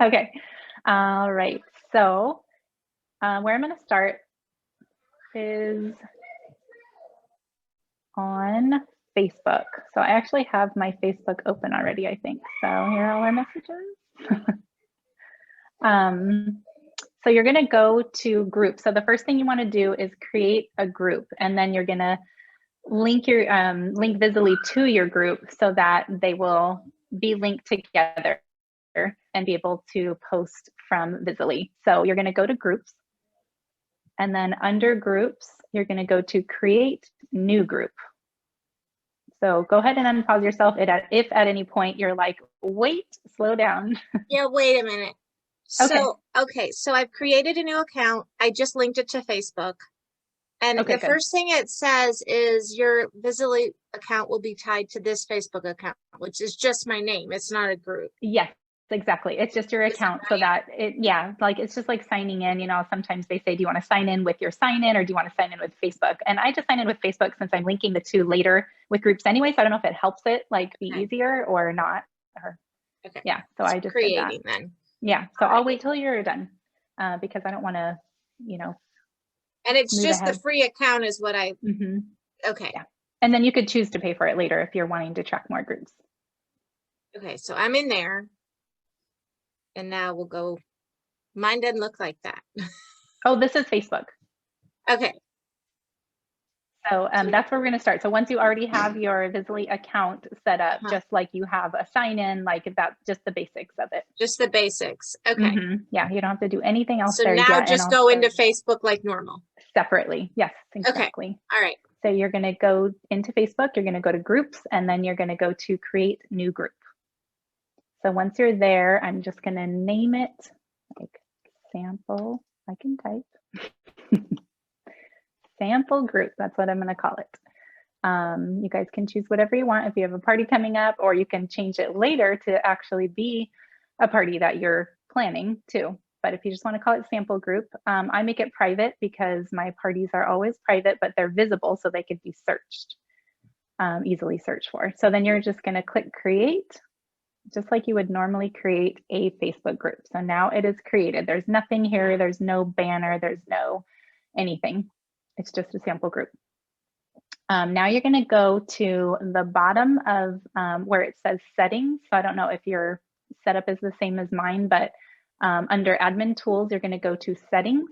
Okay. All right. So where I'm going to start is on Facebook. So I actually have my Facebook open already, I think. So here are all our messages. So you're going to go to groups. So the first thing you want to do is create a group, and then you're going to link your link Vizzlie to your group so that they will be linked together and be able to post from Vizzlie. So you're going to go to groups, and then under groups, you're going to go to create new group. So go ahead and unpause yourself if at any point you're like, wait, slow down. Yeah, wait a minute. Okay, so I've created a new account. I just linked it to Facebook. And the first thing it says is your Vizzlie account will be tied to this Facebook account, which is just my name. It's not a group. Yes, exactly. It's just your account, so that like it's just like signing in. You know, sometimes they say, do you want to sign in with your sign in, or do you want to sign in with Facebook? And I just sign in with Facebook since I'm linking the two later with groups anyway. So I don't know if it helps it like be easier or not. Okay. Yeah. So I just creating then. Yeah. So I'll wait till you're done because I don't want to, you know. And it's just the free account is what I. Okay. Yeah. And then you could choose to pay for it later if you're wanting to track more groups. Okay, so I'm in there. And now we'll go. Mine doesn't look like that. Oh, this is Facebook. Okay. So that's where we're going to start. So once you already have your Vizzlie account set up, just like you have a sign in, like that's just the basics of it. Just the basics. Okay. Yeah, you don't have to do anything else. So there now yet, just go into Facebook like normal. Separately. Yes, exactly. Okay. All right. So you're going to go into Facebook, you're going to go to groups, and then you're going to go to create new group. So once you're there, I'm just going to name it like sample. I can type. Sample group, that's what I'm going to call it. You guys can choose whatever you want if you have a party coming up, or you can change it later to actually be a party that you're planning too. But if you just want to call it sample group, I make it private because my parties are always private, but they're visible so they could be searched, easily searched for. So then you're just going to click create, just like you would normally create a Facebook group. So now it is created. There's nothing here. There's no banner. There's no anything. It's just a sample group. Now you're going to go to the bottom of where it says settings. So I don't know if your setup is the same as mine, but under admin tools, you're going to go to settings.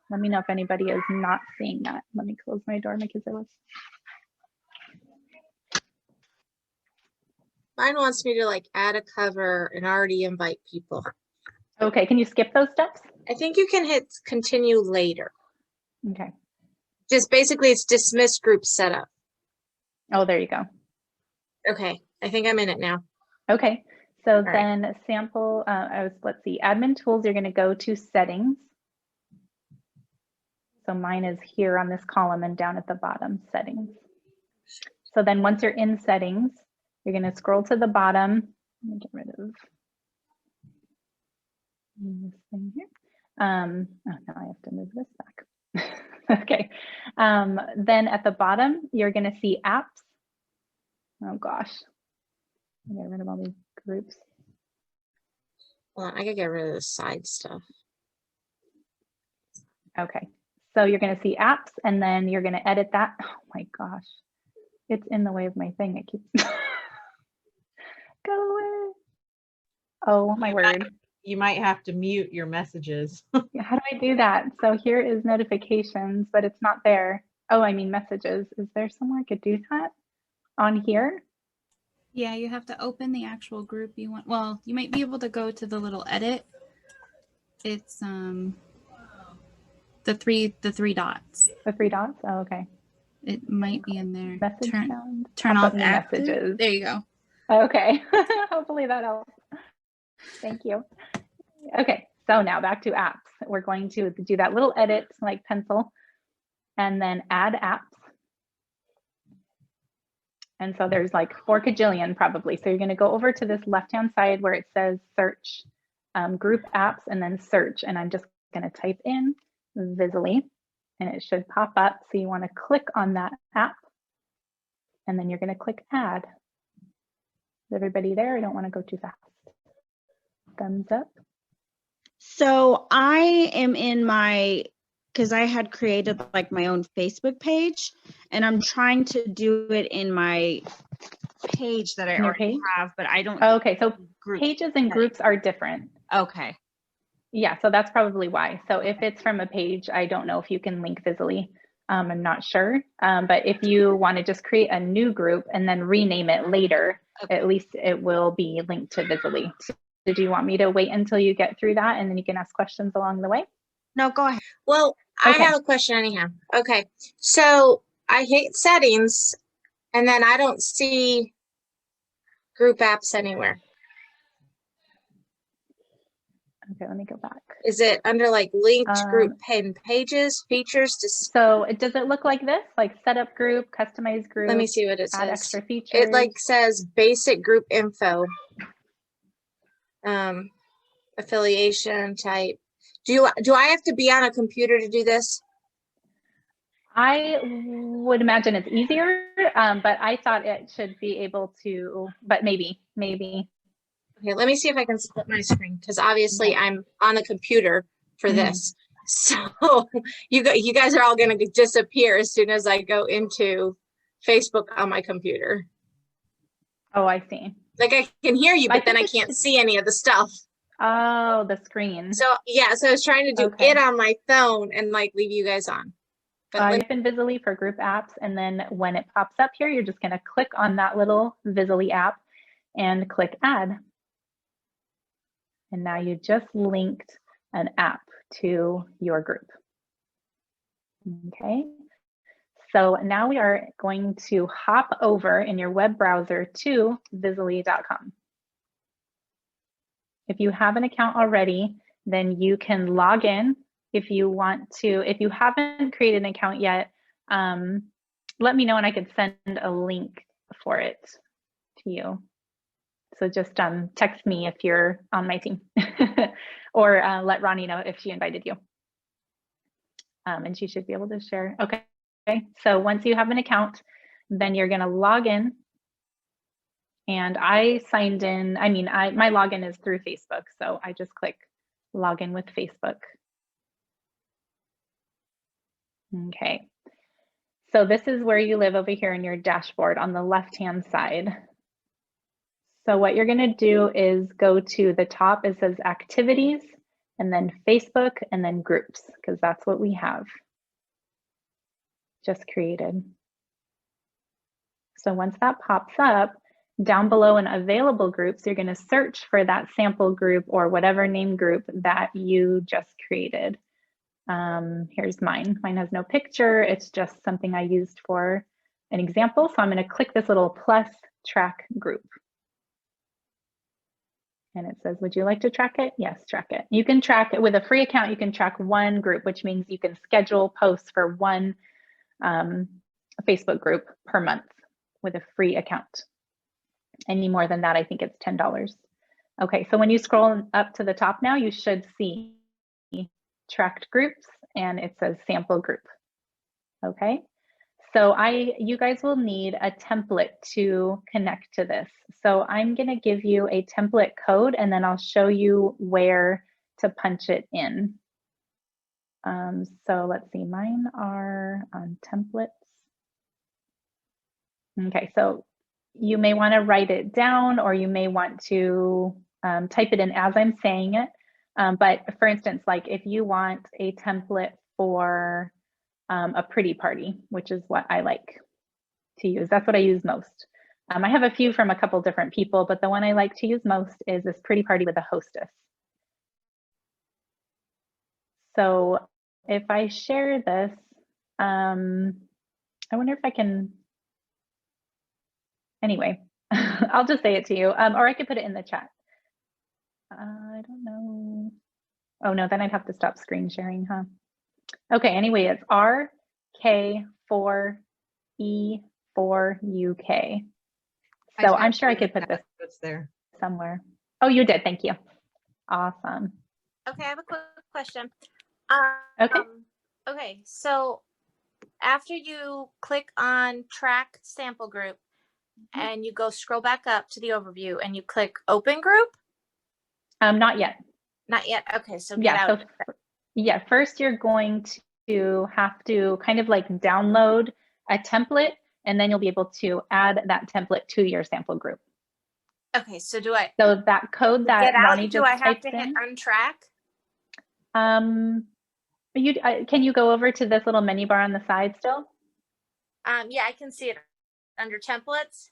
Let me know if anybody is not seeing that. Let me close my door, make it so. Mine wants me to like add a cover and already invite people. Okay, can you skip those steps? I think you can hit continue later. Okay. Just basically it's dismiss group setup. Oh, there you go. Okay, I think I'm in it now. Okay, so then sample, let's see, admin tools, you're going to go to settings. So mine is here on this column and down at the bottom, settings. So then once you're in settings, you're going to scroll to the bottom. Let me get rid of this thing here. Oh, now I have to move this back. Okay. Then at the bottom, you're going to see apps. Oh gosh. I get rid of all these groups. Well, I could get rid of the side stuff. Okay. So you're going to see apps, and then you're going to edit that. Oh my gosh. It's in the way of my thing. It keeps go away. Oh my word. You might have to mute your messages. How do I do that? So here is notifications, but it's not there. Oh, I mean messages. Is there somewhere I could do that on here? Yeah, you have to open the actual group you want. Well, you might be able to go to the little edit. It's the three dots. The 3 dots? Oh, okay. It might be in there. Message turn off messages. There you go. Okay. Hopefully that helps. Thank you. Okay, so now back to apps. We're going to do that little edit like pencil and then add apps. And so there's like 4 kajillion probably. So you're going to go over to this left-hand side where it says search, group apps, and then search. And I'm just going to type in Vizzlie and it should pop up. So you want to click on that app and then you're going to click add. Is everybody there? I don't want to go too fast. thumbs up. So I am in my, because I had created like my own Facebook page, and I'm trying to do it in my page that I already have, but I don't. Oh, okay, so pages and groups are different. Okay. Yeah, so that's probably why. So if it's from a page, I don't know if you can link Vizzlie. I'm not sure. But if you want to just create a new group and then rename it later, okay, at least it will be linked to Vizzlie. So do you want me to wait until you get through that and then you can ask questions along the way? No, go ahead. Well, I have a question anyhow. Okay, so I hit settings and then I don't see group apps anywhere. Okay, let me go back. Is it under like linked group and pages, features? So does it look like this? Like setup group, customize group? Let me see what it add says. Extra features. It like says basic group info. Affiliation type. Do I have to be on a computer to do this? I would imagine it's easier, but I thought it should be able to, but maybe. Okay, let me see if I can split my screen because obviously I'm on the computer for this. So you guys are all going to disappear as soon as I go into Facebook on my computer. Oh, I see. Like I can hear you, but then I can't see any of the stuff. Oh, the screen. So yeah, so I was trying to do it on my phone and like leave you guys on. Type in Vizzlie for group apps, and then when it pops up here, you're just going to click on that little Vizzlie app and click add. And now you just linked an app to your group. Okay, so now we are going to hop over in your web browser to Vizzlie.com. If you have an account already, then you can log in. If you want to, if you haven't created an account yet, let me know and I could send a link for it to you. So just text me if you're on my team or let Ronnie know if she invited you. And she should be able to share. Okay, so once you have an account, then you're gonna log in. And I signed in, my login is through Facebook. So I just click login with Facebook. Okay, so this is where you live over here in your dashboard on the left-hand side. So what you're gonna do is go to the top, it says activities, and then Facebook, and then groups, because that's what we have just created. So once that pops up, down below in available groups, you're gonna search for that sample group or whatever name group that you just created. Here's mine. Mine has no picture. It's just something I used for an example. So I'm going to click this little plus track group. And it says, would you like to track it? Yes, track it. You can track it with a free account. You can track one group, which means you can schedule posts for one Facebook group per month with a free account. Any more than that, I think it's $10. Okay, so when you scroll up to the top now, you should see tracked groups and it says sample group. Okay, so you guys will need a template to connect to this. So I'm going to give you a template code and then I'll show you where to punch it in. So let's see, mine are on templates. Okay, so you may want to write it down or you may want to type it in as I'm saying it. But for instance, like if you want a template for a pretty party, which is what I like to use, that's what I use most. I have a few from a couple different people, but the one I like to use most is this pretty party with a hostess. So if I share this, I wonder if I can, anyway, I'll just say it to you, or I could put it in the chat. I don't know. Oh no, then I'd have to stop screen sharing, huh? Okay, anyway, it's RK4E4UK. So I'm sure I could put this there somewhere. Oh, you did, thank you. Awesome. Okay, I have a quick question. Okay, so after you click on track sample group and you go scroll back up to the overview and you click open group. Not yet. Not yet. Okay, so get Yeah, out. so yeah, first you're going to have to kind of like download a template, and then you'll be able to add that template to your sample group. Okay, so do I So that code that get out? Ronnie Do just I have typed to hit in, untrack? can you go over to this little menu bar on the side still? Yeah, I can see it under templates.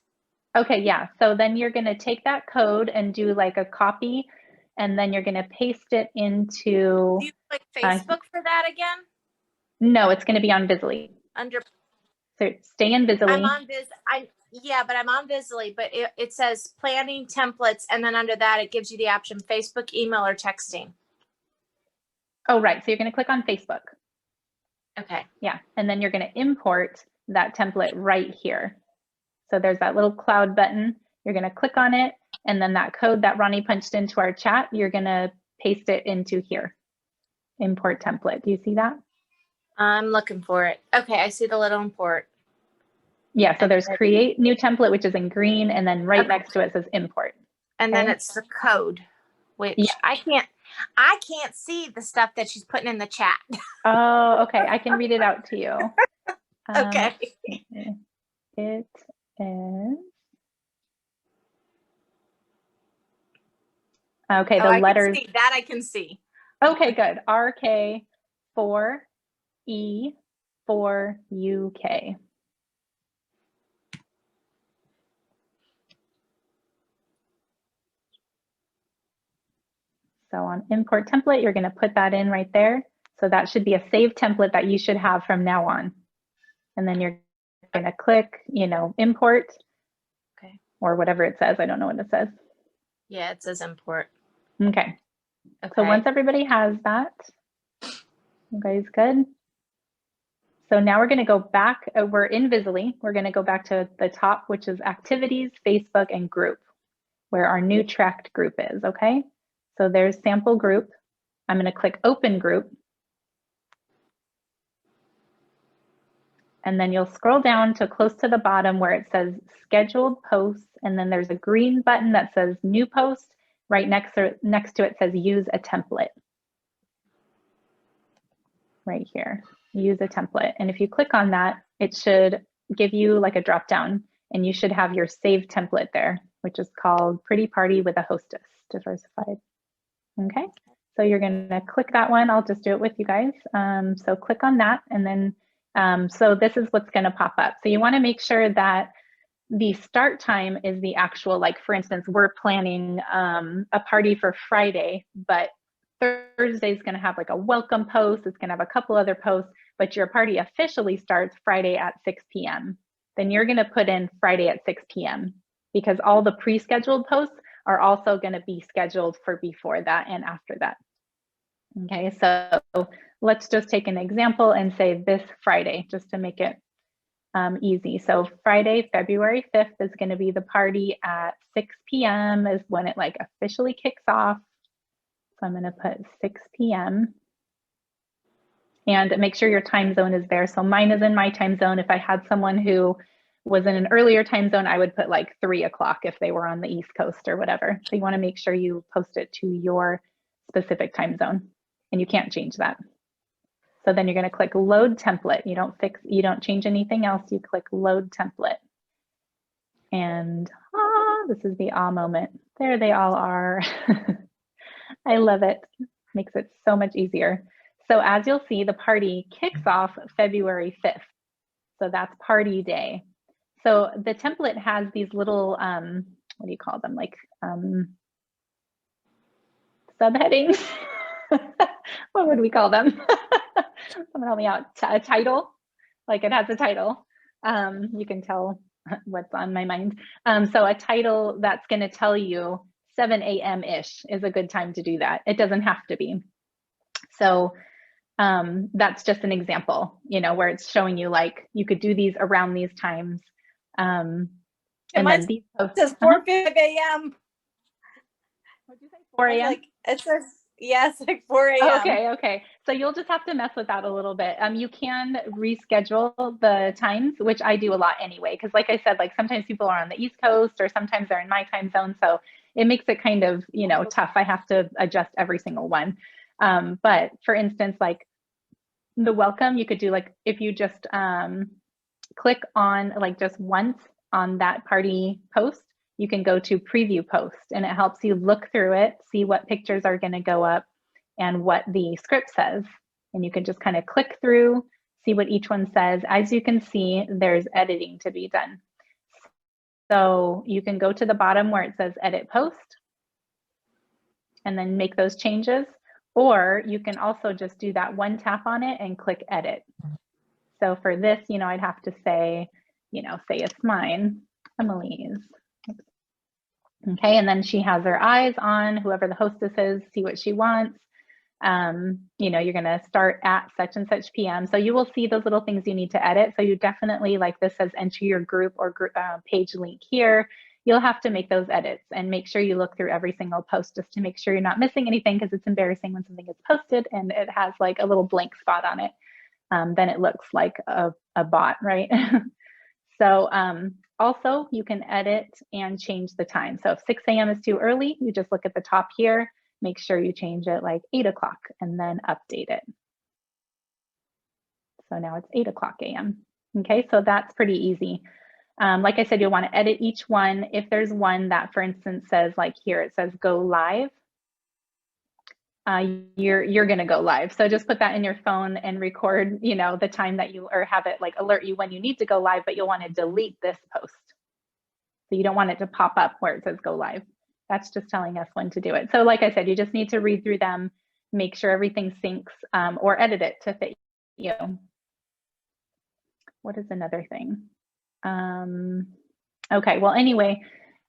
Okay, yeah. So then you're going to take that code and do like a copy, and then you're going to paste it into. Do you click Facebook for that again? No, it's going to be on Vizzlie. Under. So stay in Vizzlie. I'm on yeah, but I'm on Vizzlie, but it says planning templates, and then under that it gives you the option Facebook, email, or texting. Oh, right. So you're going to click on Facebook. Okay. Yeah, and then you're going to import that template right here. So there's that little cloud button. You're going to click on it, and then that code that Ronnie punched into our chat, you're going to paste it into here. Import template. Do you see that? I'm looking for it. Okay, I see the little import. Yeah, so there's create new template, which is in green, and then right next to it says import. And then it's the code, which I can't see the stuff that she's putting in the chat. Oh, okay. I can read it out to you. Okay. It is. Okay, the letters. That I can see. Okay, good. RK 4 E 4 UK. So on import template, you're going to put that in right there. So that should be a saved template that you should have from now on. And then you're going to click, import. Okay. Or whatever it says. I don't know what it says. Yeah, it says import. Okay. So once everybody has that, you guys good? So now we're going to go back. We're in Vizzlie. We're going to go back to the top, which is activities, Facebook, and group, where our new tracked group is. Okay. So there's sample group. I'm going to click open group. And then you'll scroll down to close to the bottom where it says scheduled posts. And then there's a green button that says new post. Right next to it says use a template. Right here, use a template. And if you click on that, it should give you like a drop down, and you should have your saved template there, which is called Pretty Party with a Hostess Diversified. Okay, so you're gonna click that one. I'll just do it with you guys. So click on that, and then, so this is what's gonna pop up. So you wanna make sure that the start time is the actual, like for instance, we're planning a party for Friday, but Thursday is going to have like a welcome post. It's going to have a couple other posts, but your party officially starts Friday at 6 p.m. Then you're going to put in Friday at 6 p.m. because all the pre-scheduled posts are also going to be scheduled for before that and after that. Okay, so let's just take an example and say this Friday, just to make it easy. So Friday, February 5th is going to be the party at 6 p.m. is when it like officially kicks off. So I'm going to put 6 p.m. and make sure your time zone is there. So mine is in my time zone. If I had someone who was in an earlier time zone, I would put like 3 o'clock if they were on the East Coast or whatever. So you want to make sure you post it to your specific time zone, and you can't change that. So then you're going to click load template. You don't change anything else. You click load template. And this is the moment. There they all are. I love it. Makes it so much easier. So as you'll see, the party kicks off February 5th. So that's party day. So the template has these little, what do you call them? Like subheadings. What would we call them? Someone help me out. A title. Like it has a title. You can tell what's on my mind. So a title that's going to tell you 7 a.m.-ish is a good time to do that. It doesn't have to be. So that's just an example, where it's showing you like you could do these around these times. And then these posts. It says 4 a.m. What did you say? 4 a.m. Like it says, yes, like 4 a.m. Okay. So you'll just have to mess with that a little bit. You can reschedule the times, which I do a lot anyway, because like I said, like sometimes people are on the East Coast or sometimes they're in my time zone. So it makes it kind of, you know, tough. I have to adjust every single one. But for instance, like the welcome, you could do like, if you just click on like just once on that party post, you can go to preview post, and it helps you look through it, see what pictures are going to go up and what the script says. And you can just kind of click through, see what each one says. As you can see, there's editing to be done. So you can go to the bottom where it says edit post and then make those changes. Or you can also just do that one tap on it and click edit. So for this, you know, I'd have to say, you know, say it's mine, Emily's. Okay, and then she has her eyes on whoever the hostess is, see what she wants. You know, you're gonna start at such and such PM. So you will see those little things you need to edit. So you definitely, like this says, enter your group or page link here. You'll have to make those edits and make sure you look through every single post just to make sure you're not missing anything, because it's embarrassing when something is posted and it has like a little blank spot on it. Then it looks like a bot, right? So also you can edit and change the time. So if 6 a.m. is too early, you just look at the top here, make sure you change it like 8 o'clock and then update it. So now it's 8 o'clock a.m. Okay, so that's pretty easy. Like I said, you'll want to edit each one. If there's one that, for instance, says like here, it says go live, you're going to go live. So just put that in your phone and record, you know, the time that you, or have it like alert you when you need to go live, but you'll want to delete this post. So you don't want it to pop up where it says go live. That's just telling us when to do it. So like I said, you just need to read through them, make sure everything syncs, or edit it to fit you. What is another thing? Okay, well, anyway,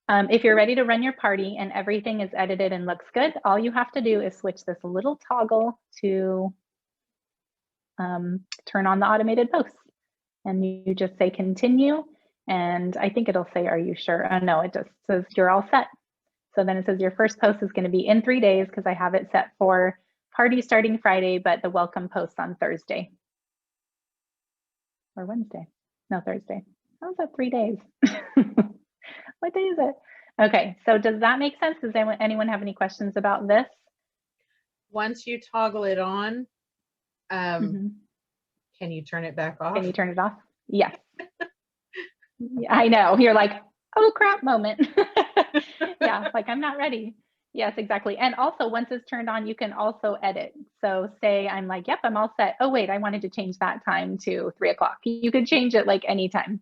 if you're ready to run your party and everything is edited and looks good, all you have to do is switch this little toggle to turn on the automated posts. And you just say continue. And I think it'll say, are you sure? No, it just says you're all set. So then it says your first post is going to be in 3 days, because I have it set for party starting Friday, but the welcome post on Thursday. Or Wednesday. No, Thursday. How's that 3 days? What day is it? Okay, so does that make sense? Does anyone have any questions about this? Once you toggle it on, can you turn it back off? Can you turn it off? Yes. I know. You're like, oh crap moment. Yeah, like I'm not ready. Yes, exactly. And also once it's turned on, you can also edit. So say I'm like, yep, I'm all set. Oh wait, I wanted to change that time to 3 o'clock. You could change it like anytime.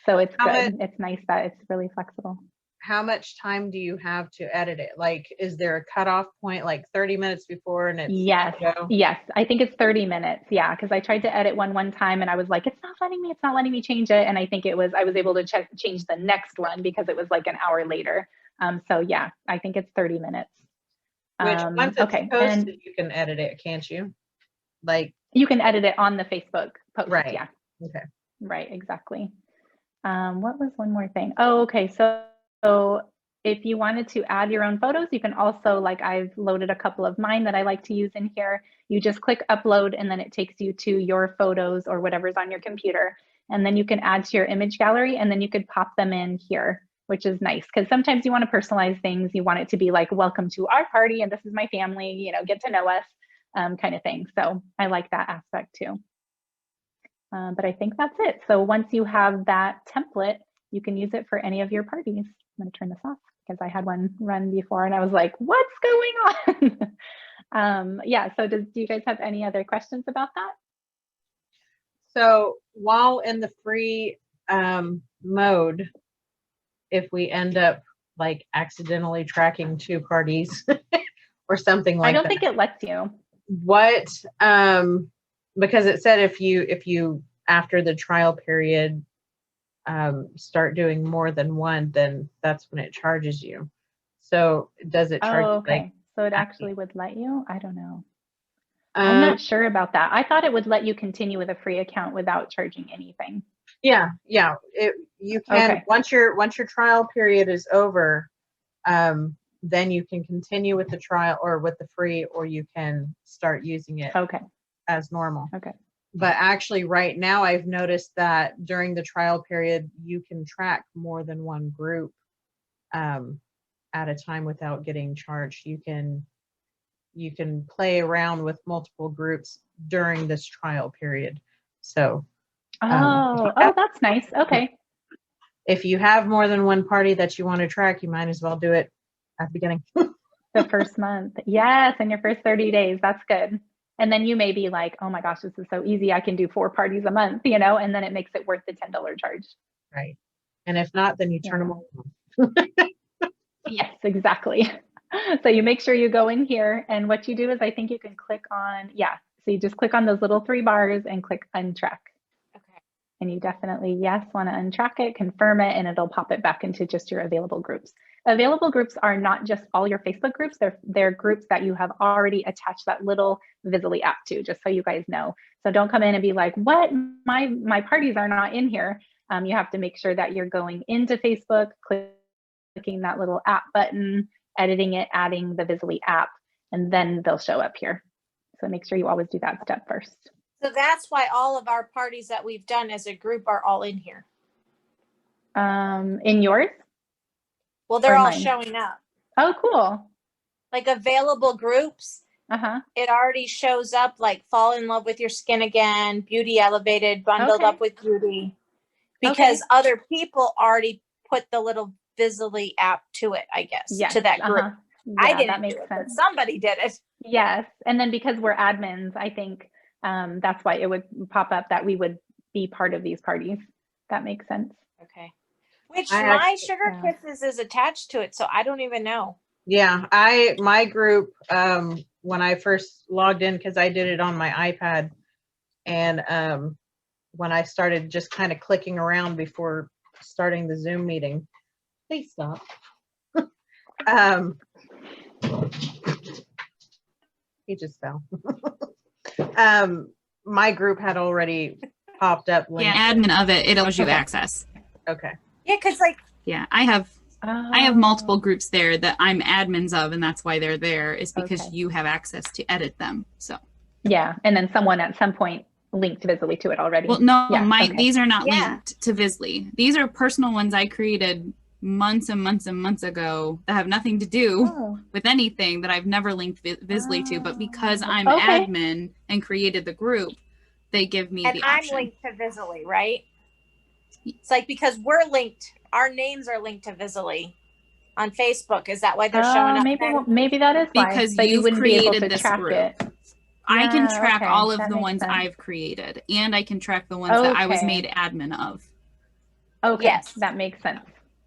So it's good. It's nice that it's really flexible. How much time do you have to edit it? Like, is there a cutoff point, like 30 minutes before and it's yes, yes. I think it's 30 minutes. Yeah, because I tried to edit one time and I was like, it's not letting me change it. And I think I was able to change the next one because it was like an hour later. So yeah, I think it's 30 minutes. Which once it's posted, and you can edit it, can't you? Like you can edit it on the Facebook post. Right. Yeah. Okay. Right. Exactly. What was one more thing? Oh, okay. So if you wanted to add your own photos, you can also, like I've loaded a couple of mine that I like to use in here. You just click upload and then it takes you to your photos or whatever's on your computer. And then you can add to your image gallery and then you could pop them in here, which is nice because sometimes you want to personalize things. You want it to be like, welcome to our party and this is my family, you know, get to know us kind of thing. So I like that aspect too. But I think that's it. So once you have that template, you can use it for any of your parties. I'm going to turn this off because I had one run before and I was like, what's going on? Yeah, so do you guys have any other questions about that? So while in the free mode, if we end up like accidentally tracking 2 parties or something like that. I don't think it lets you. What, because it said if you after the trial period start doing more than one, then that's when it charges you. So does it charge? Oh, okay. Like, so it actually would let you? I don't know. I'm not sure about that. I thought it would let you continue with a free account without charging anything. Yeah. You can, okay. Once your trial period is over, then you can continue with the trial or with the free, or you can start using it as normal. Okay. But actually right now I've noticed that during the trial period, you can track more than one group at a time without getting charged. You can play around with multiple groups during this trial period. So that's nice. Okay. If you have more than one party that you want to track, you might as well do it at the beginning. The first month. Yes, in your first 30 days. That's good. And then you may be like, oh my gosh, this is so easy. I can do 4 parties a month, and then it makes it worth the $10 charge. Right. And if not, then you turn them off. Yes, exactly. So you make sure you go in here, and what you do is I think you can click on, so you just click on those little 3 bars and click untrack. Okay. And you definitely, want to untrack it, confirm it, and it'll pop it back into just your available groups. Available groups are not just all your Facebook groups, they're groups that you have already attached that little Vizzlie app to, just so you guys know. So don't come in and be like, what, my parties are not in here. You have to make sure that you're going into Facebook, clicking that little app button, editing it, adding the Vizzlie app, and then they'll show up here. So make sure you always do that step first. So that's why all of our parties that we've done as a group are all in here. In yours? Well, they're Or all mine? showing up. Oh, cool. Like available groups, it already shows up like Fall in Love with Your Skin Again, Beauty Elevated, Bundled Up with Beauty, because other people already put the little Vizzlie app to it, I guess, to that group. Yeah, I didn't that makes do it, sense. but somebody did it. Yes, and then because we're admins, I think that's why it would pop up that we would be part of these parties. That makes sense. Okay. Which my Sugar Kisses is attached to it, so I don't even know. Yeah, my group, when I first logged in, because I did it on my iPad, and when I started just kind of clicking around before starting the Zoom meeting, please stop. He just fell. My group had already popped up. Yeah, admin of it, it allows you access. Okay. Yeah, because I have multiple groups there that I'm admins of, and that's why they're there, is because you have access to edit them. So yeah, and then someone at some point linked Vizzlie to it already. Well, no, these are not linked to Vizzlie. These are personal ones I created months and months and months ago that have nothing to do with anything, that I've never linked Vizzlie to, but because I'm admin and created the group, they give me the option. I'm linked to Vizzlie, right? It's like, because we're linked, our names are linked to Vizzlie on Facebook. Is that why they're showing up? Maybe that is why. Because but you wouldn't created be able to this track group. It. I can track all of the ones I've created, and I can track the ones that I was made admin of. Okay, yes, that makes sense.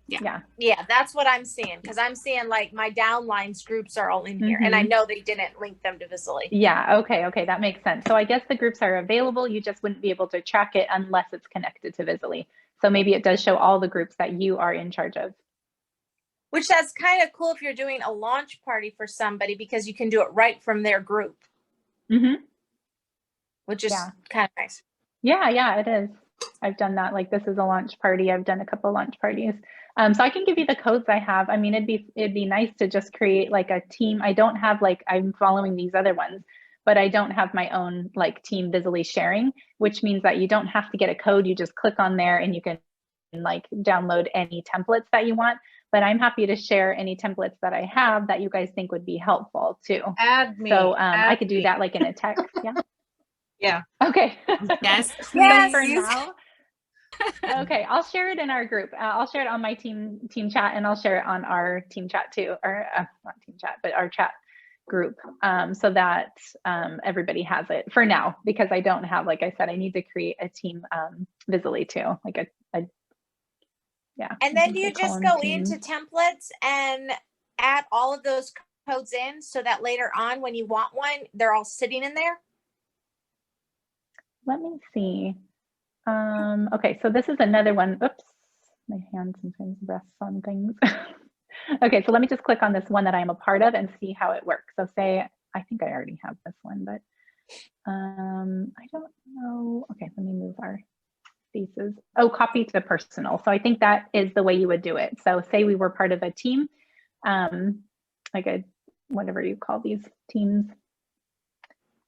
Yeah, that's what I'm seeing, because I'm seeing like my downlines groups are all in here, and I know they didn't link them to Vizzlie. Yeah, okay, that makes sense. So I guess the groups are available, you just wouldn't be able to track it unless it's connected to Vizzlie. So maybe it does show all the groups that you are in charge of. Which that's kind of cool if you're doing a launch party for somebody, because you can do it right from their group. Which is kind of nice. Yeah, it is. I've done that. Like, this is a launch party. I've done a couple launch parties. So I can give you the codes I have. I mean, it'd be nice to just create like a team. I don't have I'm following these other ones, but I don't have my own like team Vizzlie sharing, which means that you don't have to get a code. You just click on there and you can like download any templates that you want. But I'm happy to share any templates that I have that you guys think would be helpful too. Add me. So I could do that like in a text. Yeah. Yeah. Okay. Yes. Yes. For now. Okay, I'll share it in our group. I'll share it on my team chat, and I'll share it on our team chat too, or not team chat, but our chat group, so that everybody has it for now, because I don't have, like I said, I need to create a team Vizzlie too, like a And then do you just go into templates and add all of those codes in, so that later on when you want one, they're all sitting in there? Let me see. Okay, so this is another one. Oops, my hand sometimes rests on things. Okay, so let me just click on this one that I'm a part of and see how it works. So say, I think I already have this one, but I don't know. Okay, let me move our spaces. Oh, copy to personal. So I think that is the way you would do it. So say we were part of a team, like a, whatever you call these teams,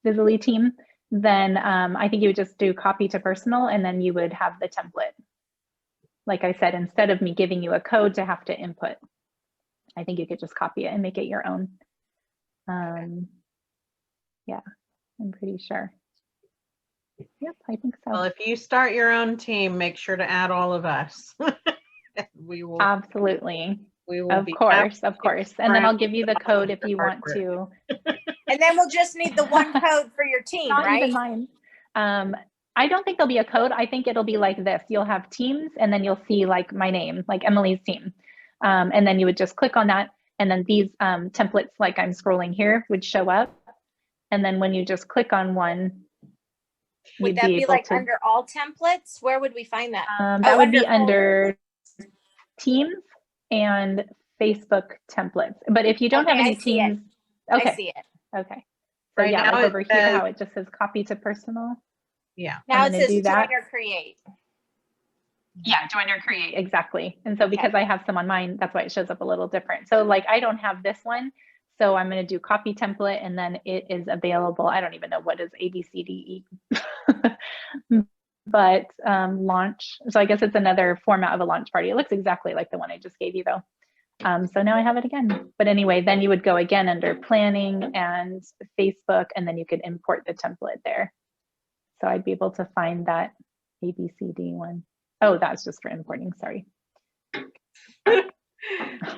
Vizzlie team. Then I think you would just do copy to personal, and then you would have the template. Like I said, instead of me giving you a code to have to input. I think you could just copy it and make it your own. Yeah, I'm pretty sure. Yep, I think so. Well, if you start your own team, make sure to add all of us. We will. Absolutely. We will. Of course. And then I'll give you the code if you want to. And then we'll just need the one code for your team, Not right? even mine. I don't think there'll be a code. I think it'll be like this. You'll have teams and then you'll see like my name, like Emily's team. And then you would just click on that. And then these templates, like I'm scrolling here, would show up. And then when you just click on one, would that be like under all templates? Where would we find that? That would be under teams and Facebook templates. But if you don't have any teams, I see it. Okay. So right yeah, now like over here, how it just says copy to personal. Yeah. Now it says join or create. Yeah, join or create, exactly. And so because I have some on mine, that's why it shows up a little different. So like I don't have this one. So I'm going to do copy template and then it is available. I don't even know what is ABCDE, but launch. So I guess it's another format of a launch party. It looks exactly like the one I just gave you though. So now I have it again. But anyway, then you would go again under planning and Facebook, and then you could import the template there. So I'd be able to find that ABCD one. Oh, that's just for importing, sorry.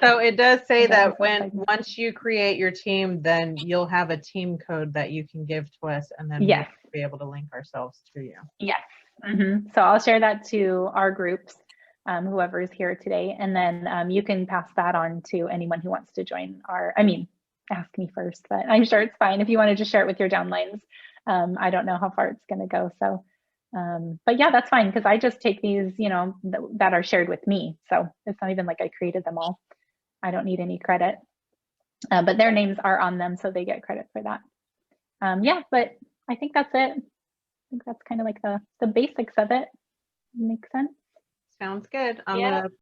So it does say that once you create your team, then you'll have a team code that you can give to us, and then we'll be able to link ourselves to you. Yes. So I'll share that to our groups, whoever is here today, and then you can pass that on to anyone who wants to join our, ask me first, but I'm sure it's fine if you want to just share it with your downlines. I don't know how far it's going to go. So, but yeah, that's fine because I just take these, that are shared with me. So it's not even like I created them all. I don't need any credit, but their names are on them, so they get credit for that. Yeah, but I think that's it. I think that's kind of like the basics of it. Makes sense. Sounds good. I'm Yeah. gonna